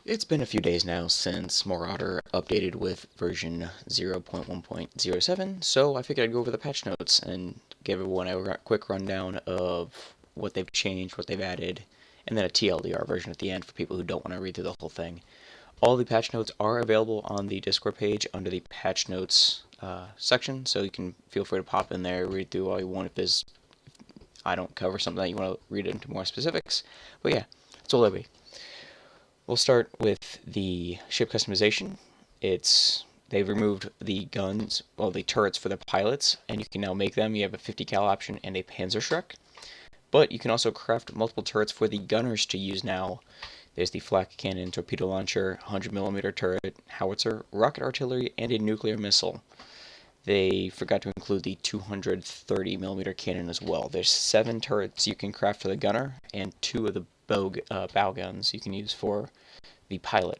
It's been a few days now since Marauder updated with version 0.1.07, so I figured I'd go over the patch notes and give everyone a quick rundown of what they've changed, what they've added, and then a TLDR version at the end for people who don't want to read through the whole thing. All the patch notes are available on the Discord page under the patch notes section, so you can feel free to pop in there, read through all you want if I don't cover something that you want to read into more specifics. But yeah, that's all there'll be. We'll start with the ship customization. They've removed the guns, well, the turrets for the pilots, and you can now make them. You have a 50 cal option and a Panzerschreck, but you can also craft multiple turrets for the gunners to use now. There's the flak cannon, torpedo launcher, 100mm turret, howitzer, rocket artillery, and a nuclear missile. They forgot to include the 230mm cannon as well. There's 7 turrets you can craft for the gunner, and 2 of the bow guns you can use for the pilot.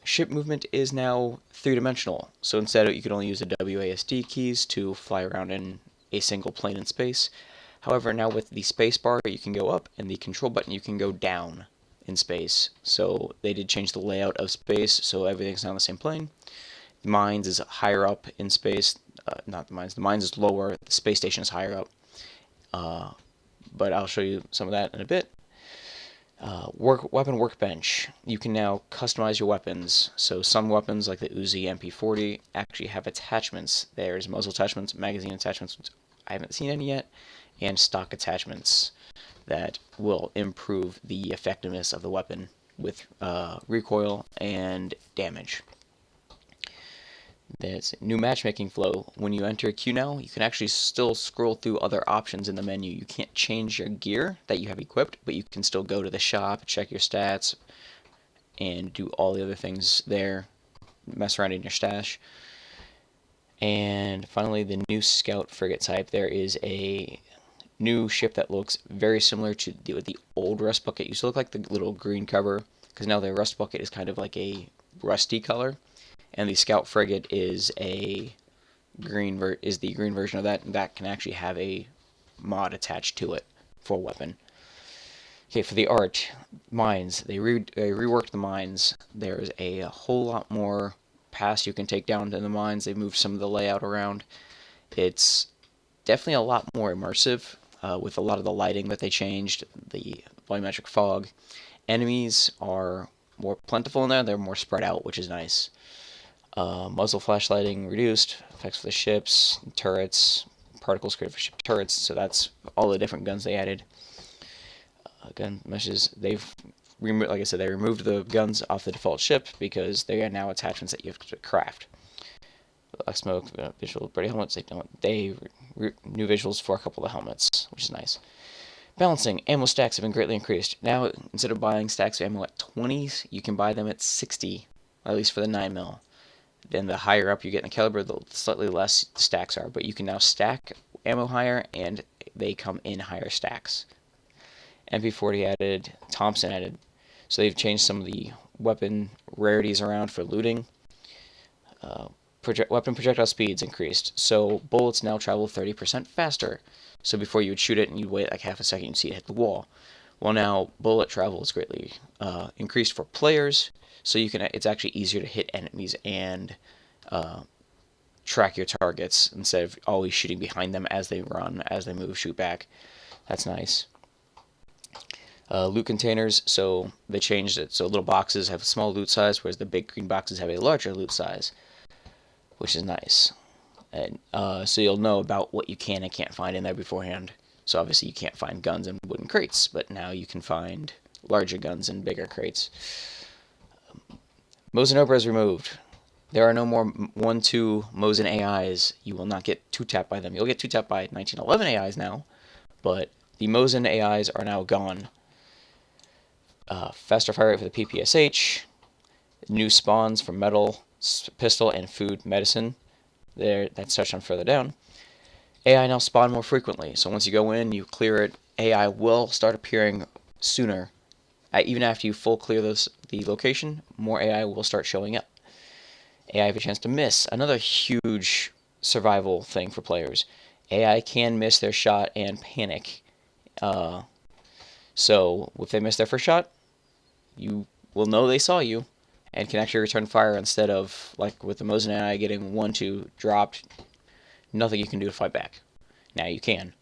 Ship movement is now three-dimensional, so instead you can only use the WASD keys to fly around in a single plane in space. However, now with the space bar you can go up, and the control button you can go down in space. So they did change the layout of space, so everything's now on the same plane. The mines is higher up in space. Not the mines. The mines is lower. The space station is higher up. But I'll show you some of that in a bit. Weapon workbench. You can now customize your weapons. So some weapons, like the Uzi MP40, actually have attachments. There's muzzle attachments, magazine attachments, which I haven't seen any yet, and stock attachments that will improve the effectiveness of the weapon with recoil and damage. There's new matchmaking flow. When you enter a queue now, you can actually still scroll through other options in the menu. You can't change your gear that you have equipped, but you can still go to the shop, check your stats, and do all the other things there, mess around in your stash. And finally, the new scout frigate type. There is a new ship that looks very similar to the old rust bucket. It used to look like the little green cover, because now the rust bucket is kind of like a rusty color. And the Scout Frigate is the green version of that, and that can actually have a mod attached to it for a weapon. Okay, for the art, mines, they reworked the mines. There's a whole lot more paths you can take down to the mines. They've moved some of the layout around. It's definitely a lot more immersive with a lot of the lighting that they changed, the volumetric fog. Enemies are more plentiful in there. They're more spread out, which is nice. Muzzle flashlighting reduced, effects for the ships, turrets, particles created for ship turrets, so that's all the different guns they added. Gun meshes, like I said, they removed the guns off the default ship because they are now attachments that you have to craft. Black smoke, visual pretty helmets, new visuals for a couple of helmets, which is nice. Balancing, ammo stacks have been greatly increased. Now, instead of buying stacks of ammo at 20s, you can buy them at 60, at least for the 9mm. Then the higher up you get in the caliber, the slightly less the stacks are. But you can now stack ammo higher, and they come in higher stacks. MP40 added, Thompson added. So they've changed some of the weapon rarities around for looting. Weapon projectile speeds increased. So bullets now travel 30% faster. So before you would shoot it and you'd wait like half a second, you'd see it hit the wall. Well, now bullet travel is greatly increased for players. So it's actually easier to hit enemies and track your targets instead of always shooting behind them as they run, as they move, shoot back. That's nice. Loot containers, so they changed it. So little boxes have a small loot size, whereas the big green boxes have a larger loot size, which is nice. And so you'll know about what you can and can't find in there beforehand. So obviously you can't find guns in wooden crates, but now you can find larger guns in bigger crates. Mosin Obra is removed. There are no more 1-2 Mosin AIs. You will not get 2-tapped by them. You'll get 2-tapped by 1911 AIs now, but the Mosin AIs are now gone. Faster fire rate for the PPSH. New spawns for metal, pistol, and food medicine. That's touched on further down. AI now spawn more frequently. So once you go in, you clear it, AI will start appearing sooner. Even after you full clear the location, more AI will start showing up. AI have a chance to miss. Another huge survival thing for players. AI can miss their shot and panic. So if they miss their first shot, you will know they saw you and can actually return fire instead of, like with the Mosin AI, getting 1-2 dropped, nothing you can do to fight back. Now you can.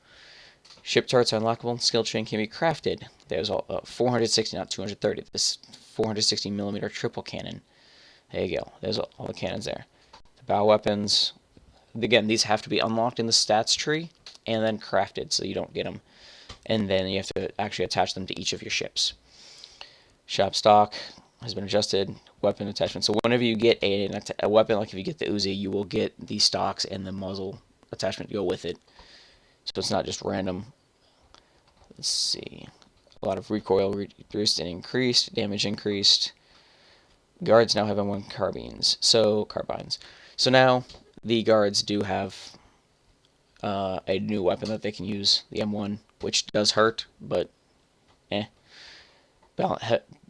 Ship turrets are unlockable. Skill chain can be crafted. There's 460, not 230. This 460 millimeter triple cannon. There you go. There's all the cannons there. The bow weapons. Again, these have to be unlocked in the stats tree and then crafted so you don't get them. And then you have to actually attach them to each of your ships. Shop stock has been adjusted. Weapon attachment. So whenever you get a weapon, like if you get the Uzi, you will get the stocks and the muzzle attachment to go with it. So it's not just random. Let's see. A lot of recoil reduced and increased. Damage increased. Guards now have M1 carbines. So now the guards do have a new weapon that they can use, the M1, which does hurt, but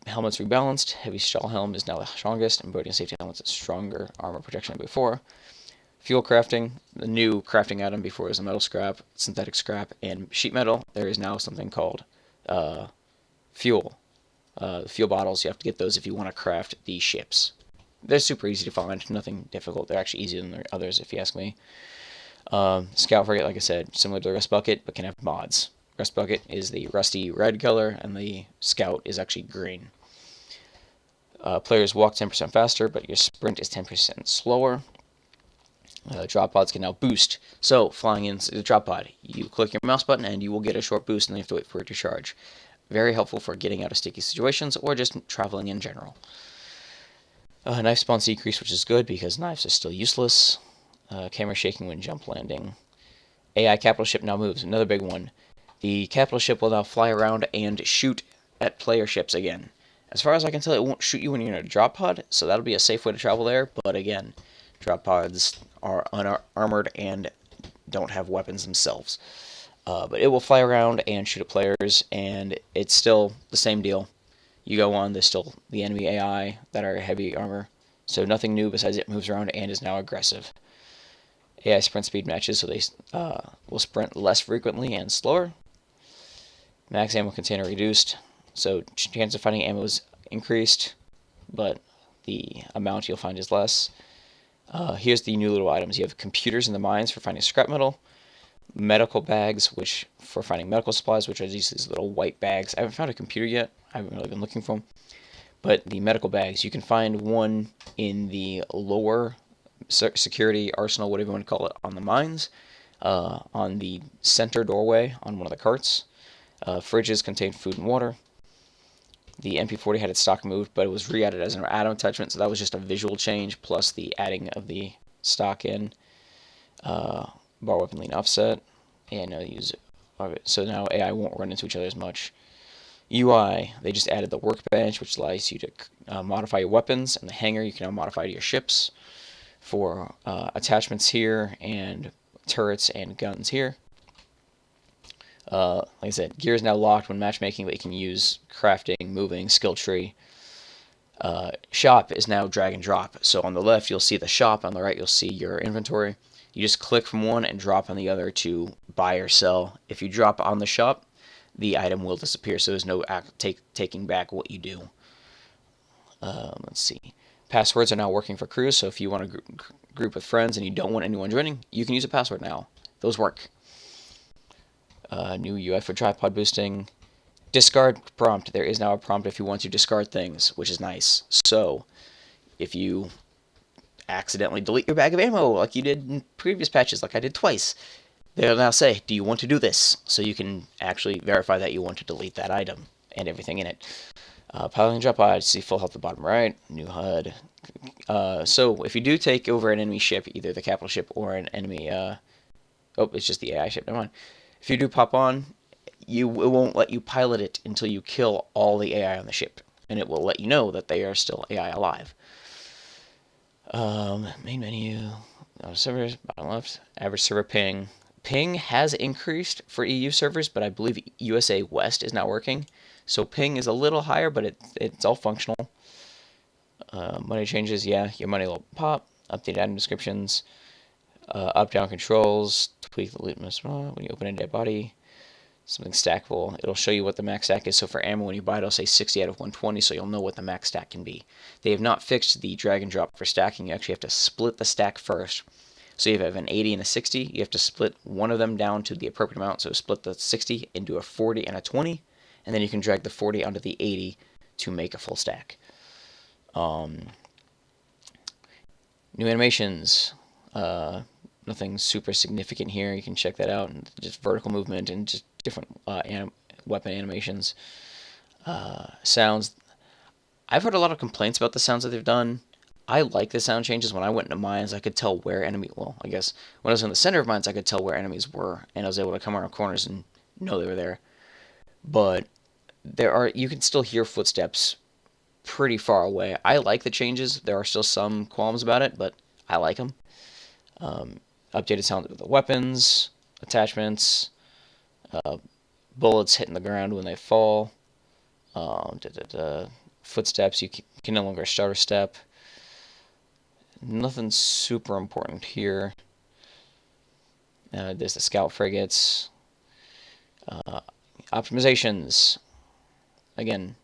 helmets rebalanced. Heavy shell helm is now the strongest, and boating safety helmets is stronger armor protection than before. Fuel crafting, the new crafting item before was a metal scrap, synthetic scrap, and sheet metal. There is now something called fuel. Fuel bottles, you have to get those if you want to craft the ships. They're super easy to find, nothing difficult. They're actually easier than the others, if you ask me. Scout frigate, like I said, similar to the Rust Bucket, but can have mods. Rust Bucket is the rusty red color, and the Scout is actually green. Players walk 10% faster, but your sprint is 10% slower. Drop pods can now boost. So, flying into the drop pod, you click your mouse button and you will get a short boost, and then you have to wait for it to charge. Very helpful for getting out of sticky situations or just traveling in general. Knife spawns decrease, which is good because knives are still useless. Camera shaking when jump landing. AI capital ship now moves. Another big one. The capital ship will now fly around and shoot at player ships again. As far as I can tell, it won't shoot you when you're in a drop pod, so that'll be a safe way to travel there. But again, drop pods are unarmored and don't have weapons themselves. But it will fly around and shoot at players, and it's still the same deal. You go on, there's still the enemy AI that are heavy armor, so nothing new besides it moves around and is now aggressive. AI sprint speed matches, so they will sprint less frequently and slower. Max ammo container reduced, so chance of finding ammo is increased, but the amount you'll find is less. Here's the new little items. You have computers in the mines for finding scrap metal, medical bags, which for finding medical supplies, which are these little white bags. I haven't found a computer yet. I haven't really been looking for them. But the medical bags, you can find one in the lower security arsenal, whatever you want to call it, on the mines, on the center doorway on one of the carts. Fridges contain food and water. The MP40 had its stock moved, but it was re-added as an add-on attachment, so that was just a visual change, plus the adding of the stock in. Bar weapon lean offset, and use it. So now AI won't run into each other as much. UI, they just added the workbench, which allows you to modify your weapons, and the hangar you can now modify to your ships for attachments here, and turrets and guns here. Like I said, gear is now locked when matchmaking, but you can use crafting, moving, skill tree. Shop is now drag and drop. So on the left, you'll see the shop. On the right, you'll see your inventory. You just click from one and drop on the other to buy or sell. If you drop on the shop, the item will disappear, so there's no taking back what you do. Let's see. Passwords are now working for crews, so if you want to group with friends and you don't want anyone joining, you can use a password now. Those work. New UI for tripod boosting. Discard prompt. There is now a prompt if you want to discard things, which is nice. So, if you accidentally delete your bag of ammo like you did in previous patches, like I did twice, they'll now say, do you want to do this? So you can actually verify that you want to delete that item and everything in it. Piloting drop pod, see full health at the bottom right, new HUD. So if you do take over an enemy ship, either the capital ship or an enemy, it's just the AI ship, never mind. If you do pop on, it won't let you pilot it until you kill all the AI on the ship, and it will let you know that they are still AI alive. Main menu, servers, bottom left, average server ping. Ping has increased for EU servers, but I believe USA West is not working. So ping is a little higher, but it's all functional. Money changes, yeah, your money will pop. Update item descriptions. Up-down controls. Tweak the litmus when you open a dead body. something stackable, it'll show you what the max stack is. So for ammo, when you buy it, it'll say 60 out of 120, so you'll know what the max stack can be. They have not fixed the drag and drop for stacking. You actually have to split the stack first. So if you have an 80 and a 60, you have to split one of them down to the appropriate amount. So split the 60 into a 40 and a 20, and then you can drag the 40 onto the 80 to make a full stack. New animations. Nothing super significant here. You can check that out. And just vertical movement and just different weapon animations. Sounds. I've heard a lot of complaints about the sounds that they've done. I like the sound changes. When I went into mines, I could tell where enemy. Well, I guess when I was in the center of mines, I could tell where enemies were, and I was able to come around corners and know they were there. But you can still hear footsteps pretty far away. I like the changes. There are still some qualms about it, but I like them. Updated sound of the weapons, attachments, bullets hitting the ground when they fall, footsteps. You can no longer start a step. Nothing super important here. There's the scout frigates. Optimizations. Again,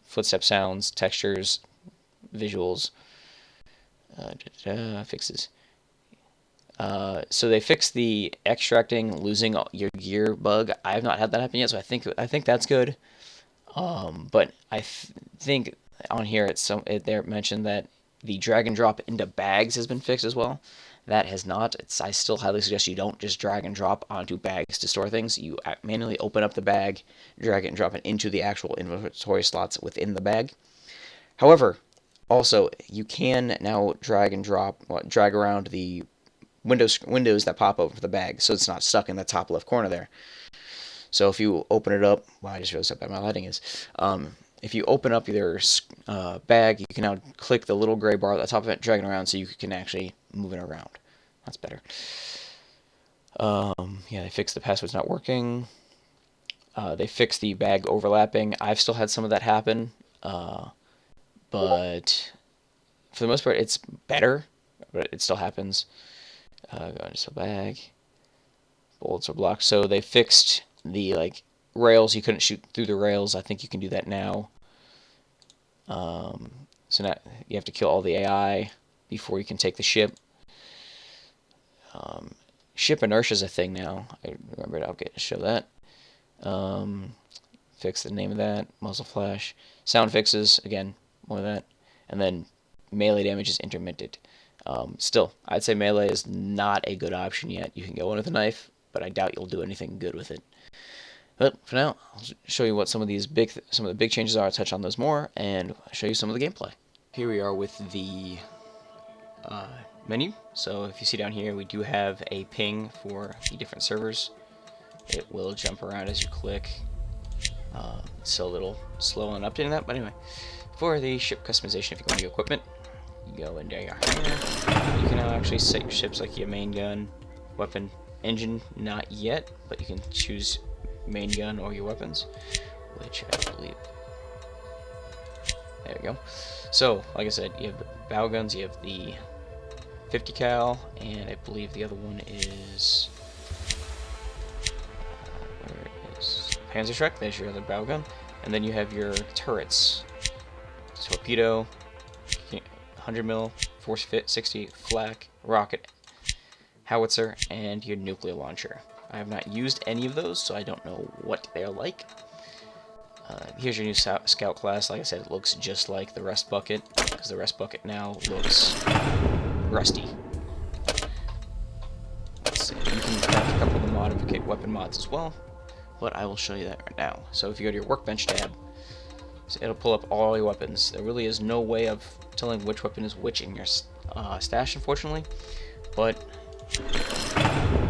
footstep sounds, textures, visuals. Fixes. So they fixed the extracting, losing your gear bug. I have not had that happen yet, so I think that's good. But I think on here they're mentioned that the drag and drop into bags has been fixed as well. That has not. I still highly suggest you don't just drag and drop onto bags to store things. You manually open up the bag, drag it and drop it into the actual inventory slots within the bag. However, also you can now drag around the windows that pop over the bag, so it's not stuck in the top left corner there. So if you open it up, wow, I just realized how bad my lighting is. If you open up your bag, you can now click the little gray bar at the top of it, drag it around, so you can actually move it around. That's better. Yeah, they fixed the passwords not working. They fixed the bag overlapping. I've still had some of that happen, but for the most part, it's better, but it still happens. Go into the bag. Bullets are blocked. So they fixed the rails. You couldn't shoot through the rails. I think you can do that now. So now you have to kill all the AI before you can take the ship. Ship inertia is a thing now. I remembered. I'll show that. Fix the name of that. Muzzle flash. Sound fixes. Again, more of that. And then melee damage is intermittent. Still, I'd say melee is not a good option yet. You can go in with a knife, but I doubt you'll do anything good with it. But for now, I'll show you what some of the big changes are. I'll touch on those more, and show you some of the gameplay. Here we are with the menu. So if you see down here, we do have a ping for the different servers. It will jump around as you click. It's still a little slow on updating that, but anyway. For the ship customization, if you go into equipment, you go into your hangar. You can now actually set your ships like your main gun, weapon, engine, not yet, but you can choose main gun or your weapons, which I believe. There we go. So, like I said, you have the bow guns, you have the 50 cal, and I believe the other one is where is Panzerschreck. There's your other bow gun, and then you have your turrets, torpedo, 100 mil, force fit, 60 flak, rocket, howitzer, and your nuclear launcher. I have not used any of those, so I don't know what they're like. Here's your new scout class. Like I said, it looks just like the rest bucket, because the rest bucket now looks rusty. Let's see. You can craft a couple of the weapon mods as well, but I will show you that right now. So if you go to your workbench tab, so it'll pull up all your weapons. There really is no way of telling which weapon is which in your stash, unfortunately. But,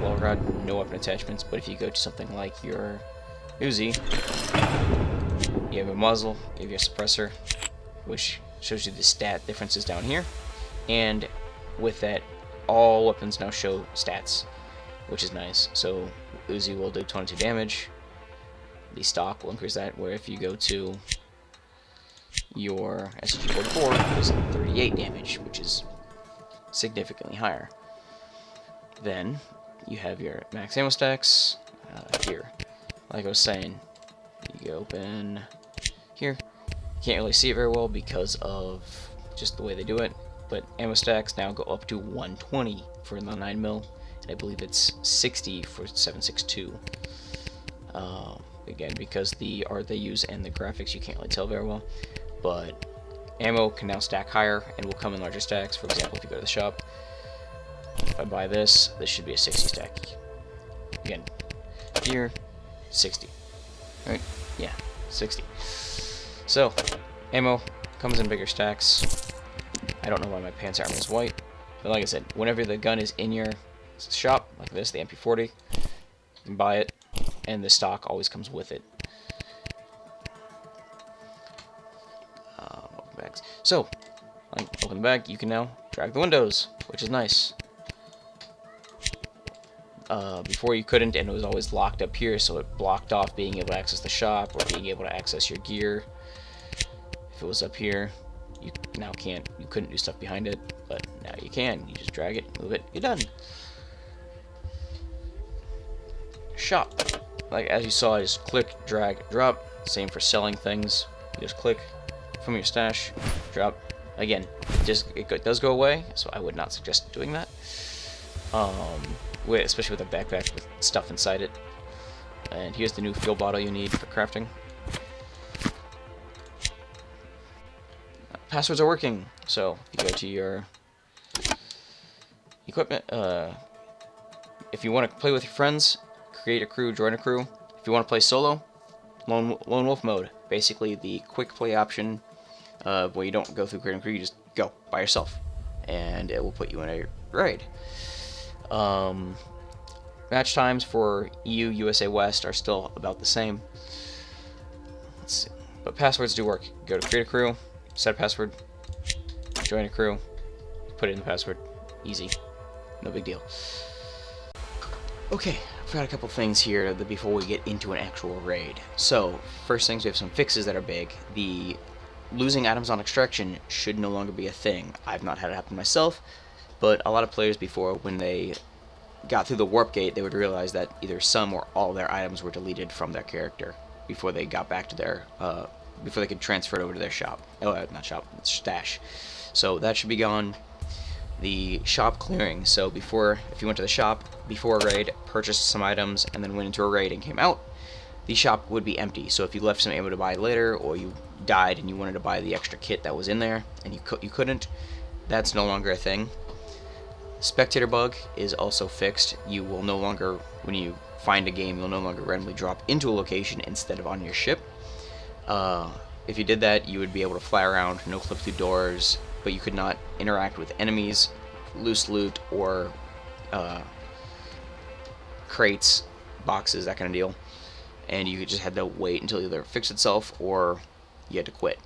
well, no weapon attachments. But if you go to something like your Uzi, you have a muzzle, you have your suppressor, which shows you the stat differences down here. And with that, all weapons now show stats, which is nice. So Uzi will do 22 damage. The stock will increase that, where if you go to your SG-44, is 38 damage, which is significantly higher. Then you have your max ammo stacks here. like I was saying, you open here. Can't really see it very well because of just the way they do it, but ammo stacks now go up to 120 for the 9mm, and I believe it's 60 for 7.62. Again, because the art they use and the graphics, you can't really tell very well, but ammo can now stack higher and will come in larger stacks. For example, if you go to the shop, if I buy this, this should be a 60 stack. Again, here, 60. Right? Yeah, 60. So, ammo comes in bigger stacks. I don't know why my pants armor is white, but like I said, whenever the gun is in your shop, like this, the MP40, you can buy it, and the stock always comes with it. Open bags. So, open the bag, you can now drag the windows, which is nice. Before you couldn't, and it was always locked up here, so it blocked off being able to access the shop or being able to access your gear. If it was up here, you now can't. You couldn't do stuff behind it, but now you can. You just drag it, move it, you're done. Shop. Like as you saw, I just click, drag, drop. Same for selling things. You just click from your stash, drop. Again, it does go away, so I would not suggest doing that. Especially with a backpack with stuff inside it. And here's the new fuel bottle you need for crafting. Passwords are working, so you go to your equipment. If you want to play with your friends, create a crew, join a crew. If you want to play solo, lone wolf mode. Basically the quick play option where you don't go through creating a crew, you just go by yourself, and it will put you in a raid. Match times for EU, USA West are still about the same. Let's see. But passwords do work. Go to create a crew, set a password, join a crew, put in the password. Easy. No big deal. Okay, I've got a couple things here before we get into an actual raid. So, first things, we have some fixes that are big. The losing items on extraction should no longer be a thing. I've not had it happen myself, but a lot of players before, when they got through the warp gate, they would realize that either some or all their items were deleted from their character before they got back to their, before they could transfer it over to their shop. Oh, not shop, stash. So that should be gone. The shop clearing. So if you went to the shop before a raid, purchased some items, and then went into a raid and came out, the shop would be empty. So if you left some ammo to buy later, or you died and you wanted to buy the extra kit that was in there, and you couldn't, that's no longer a thing. Spectator bug is also fixed. You will no longer, when you find a game, you'll no longer randomly drop into a location instead of on your ship. If you did that, you would be able to fly around, no clip through doors, but you could not interact with enemies, loose loot, or crates, boxes, that kind of deal. And you just had to wait until either it fixed itself or you had to quit.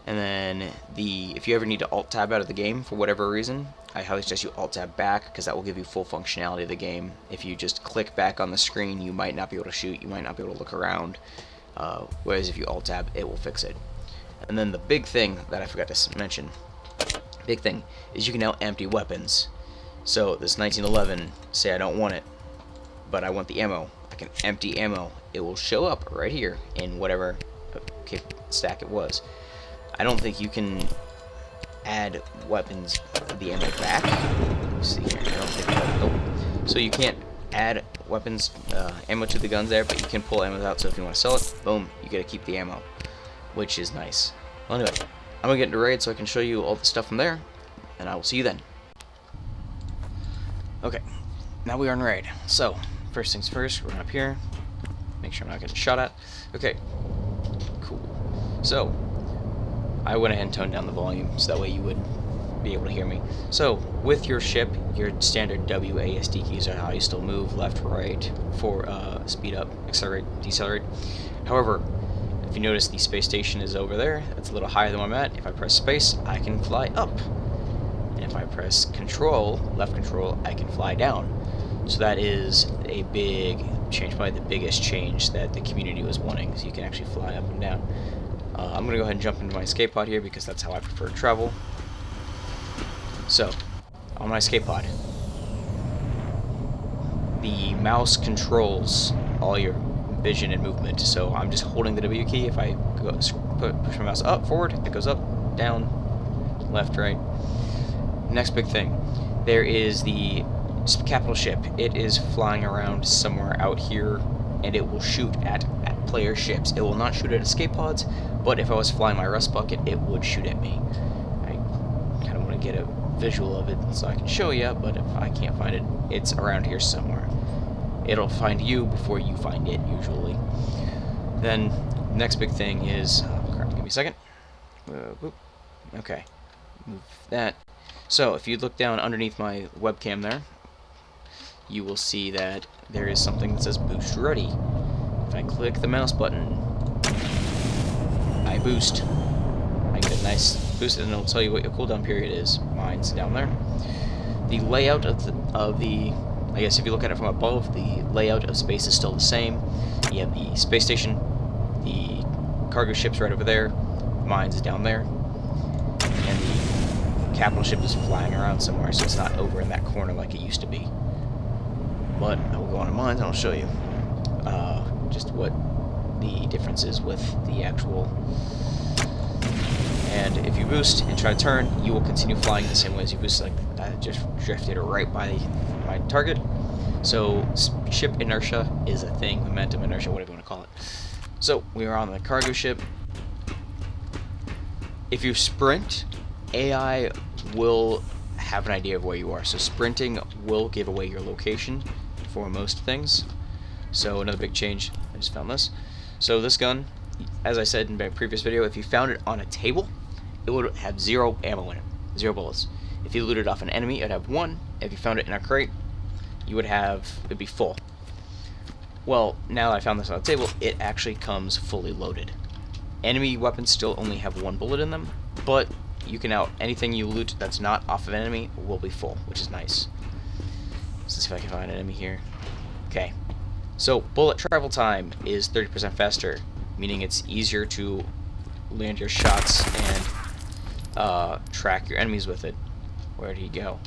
And then if you ever need to alt-tab out of the game for whatever reason, I highly suggest you alt-tab back, because that will give you full functionality of the game. If you just click back on the screen, you might not be able to shoot, you might not be able to look around, whereas if you alt-tab, it will fix it. And then the big thing that I forgot to mention, big thing, is you can now empty weapons. So this 1911, say I don't want it, but I want the ammo, I can empty ammo. It will show up right here in whatever stack it was. I don't think you can add weapons, the ammo back. Let's see here. I don't think that, nope. So you can't add weapons, ammo to the guns there, but you can pull ammo out. So if you want to sell it, boom, you get to keep the ammo, which is nice. Well, anyway, I'm gonna get into raid so I can show you all the stuff from there, and I will see you then. Okay, now we are in raid. So first things first, we're up here. Make sure I'm not getting shot at. Okay, cool. So I went ahead and toned down the volume so that way you would be able to hear me. So with your ship, your standard WASD keys are how you still move left, right, for speed up, accelerate, decelerate. However, if you notice, the space station is over there. That's a little higher than where I'm at. If I press space, I can fly up. And if I press control, left control, I can fly down. So that is a big change, probably the biggest change that the community was wanting. So you can actually fly up and down. I'm going to go ahead and jump into my escape pod here because that's how I prefer to travel. So, on my escape pod, the mouse controls all your vision and movement. So I'm just holding the W key. If I go push my mouse up, forward, it goes up, down, left, right. Next big thing, there is the capital ship. It is flying around somewhere out here, and it will shoot at player ships. It will not shoot at escape pods, but if I was flying my rust bucket, it would shoot at me. I kind of want to get a visual of it so I can show you, but if I can't find it, it's around here somewhere. It'll find you before you find it, usually. Then, next big thing is... crap, give me a second. Okay. Move that. So, if you look down underneath my webcam there, you will see that there is something that says Boost Ready. If I click the mouse button, I boost. I get a nice boost, and it'll tell you what your cooldown period is. Mine's down there. The layout of the I guess if you look at it from above, the layout of space is still the same. You have the space station, the cargo ship's right over there, mines is down there, and the capital ship is flying around somewhere, so it's not over in that corner like it used to be. But I will go on to mines and I'll show you just what the difference is with the actual. And if you boost and try to turn, you will continue flying the same way as you boost. Like I just drifted right by my target. So ship inertia is a thing, momentum inertia, whatever you want to call it. So we are on the cargo ship. If you sprint, AI will have an idea of where you are. So sprinting will give away your location for most things. So another big change, I just found this. So this gun, as I said in my previous video, if you found it on a table, it would have 0 ammo in it, 0 bullets. If you looted off an enemy, it'd have 1. If you found it in a crate, it'd be full. Well, now that I found this on the table, it actually comes fully loaded. Enemy weapons still only have 1 bullet in them, but you can now, anything you loot that's not off of an enemy will be full, which is nice. Let's see if I can find an enemy here. Okay. So, bullet travel time is 30% faster, meaning it's easier to land your shots and track your enemies with it. Where did he go?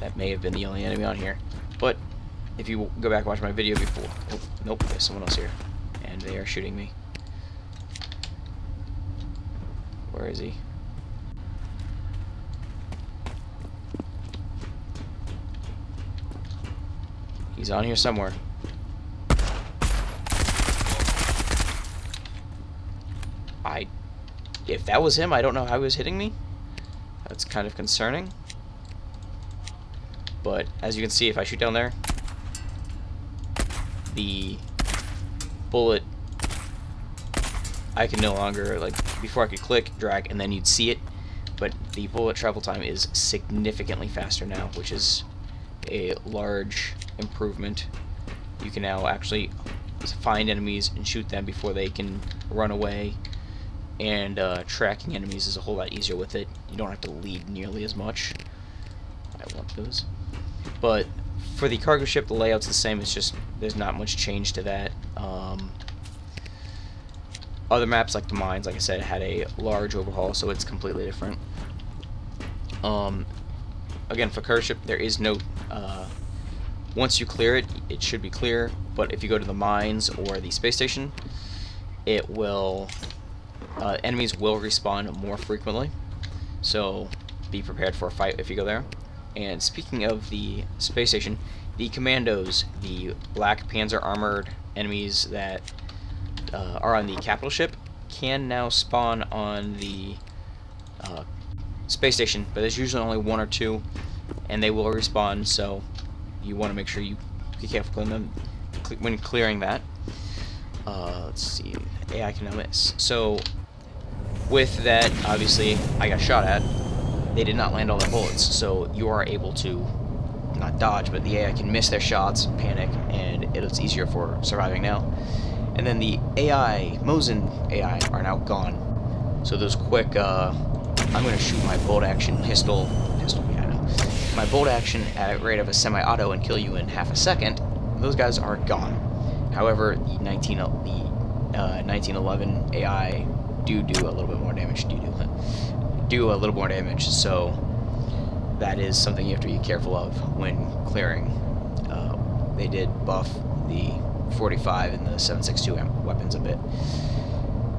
That may have been the only enemy on here. But, if you go back and watch my video before... Oh, nope, there's someone else here. And they are shooting me. Where is he? He's on here somewhere. If that was him, I don't know how he was hitting me. That's kind of concerning. But as you can see, if I shoot down there, the bullet, I can no longer, like, before I could click, drag, and then you'd see it. But the bullet travel time is significantly faster now, which is a large improvement. You can now actually find enemies and shoot them before they can run away, and tracking enemies is a whole lot easier with it. You don't have to lead nearly as much. I want those. But for the cargo ship, the layout's the same. It's just there's not much change to that. Other maps like the mines, like I said, had a large overhaul, so it's completely different. Again, for cargo ship, there is no once you clear it, it should be clear, but if you go to the mines or the space station, it will enemies will respawn more frequently, so be prepared for a fight if you go there. And speaking of the space station, the commandos, the black panzer armored enemies that are on the capital ship, can now spawn on the space station, but there's usually only 1 or 2, and they will respawn, so you want to make sure you be careful when clearing that. Let's see, AI can now miss. So with that, obviously, I got shot at. They did not land all their bullets, so you are able to not dodge, but the AI can miss their shots, panic, and it's easier for surviving now. And then the AI, Mosin AI, are now gone. So those quick, I'm going to shoot my bolt action pistol, yeah, I know. My bolt action at a rate of a semi-auto and kill you in half a second, those guys are gone. However, the 1911 AI do a little bit more damage, do a little more damage, so that is something you have to be careful of when clearing they did buff the 45 and the 7.62 weapons a bit.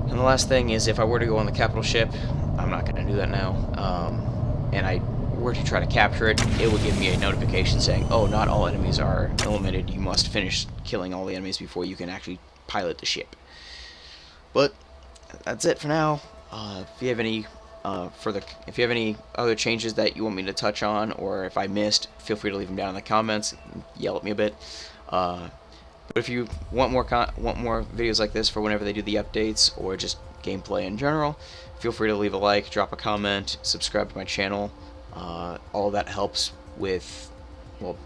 And the last thing is, if I were to go on the capital ship, I'm not going to do that now, and I were to try to capture it, it would give me a notification saying, oh, not all enemies are eliminated, you must finish killing all the enemies before you can actually pilot the ship. But that's it for now. If you have any if you have any other changes that you want me to touch on, or if I missed, feel free to leave them down in the comments, yell at me a bit. But if you want more videos like this for whenever they do the updates, or just gameplay in general, feel free to leave a like, drop a comment, subscribe to my channel. All that helps with, well,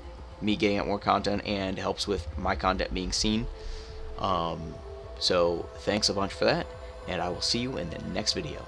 me getting out more content, and helps with my content being seen. So thanks a bunch for that, and I will see you in the next video.